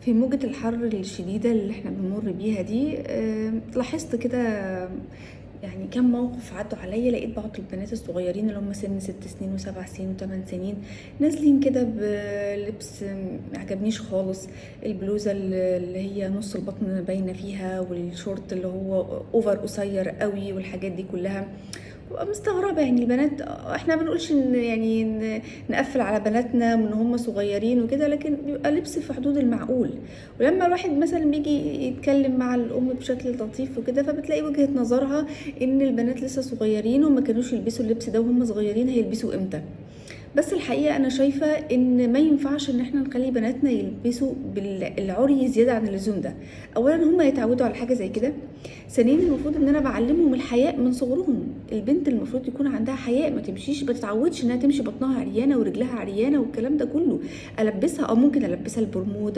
في موجة الحر الشديدة اللي احنا بنمر بيها دي لاحظت كده يعني كم موقف عدوا عليا. لقيت بعض البنات الصغيرين اللي هم سن 6 سنين و7 سنين و8 سنين نازلين كده بلبس معجبنيش خالص. البلوزة اللي هي نص البطن باينة فيها، والشورت اللي هو اوفر قصير قوي، والحاجات دي كلها. ببقى مستغربة يعني البنات، احنا ما بنقولش ان يعني نقفل على بناتنا من هم صغيرين وكده، لكن بيبقى لبس في حدود المعقول. ولما الواحد مثلا بيجي يتكلم مع الام بشكل لطيف وكده، فبتلاقي وجهة نظرها ان البنات لسه صغيرين وما كانوش يلبسوا اللبس ده وهم صغيرين، هيلبسوا امتى؟ بس الحقيقة أنا شايفة إن ما ينفعش إن احنا نخلي بناتنا يلبسوا بالعري زيادة عن اللزوم ده. أولا هم يتعودوا على حاجة زي كده. ثانيا المفروض إن أنا بعلمهم الحياء من صغرهم. البنت المفروض يكون عندها حياء، ما تمشيش، ما تتعودش إنها تمشي بطنها عريانة ورجلها عريانة والكلام ده كله. ألبسها، أو ممكن ألبسها البرمودا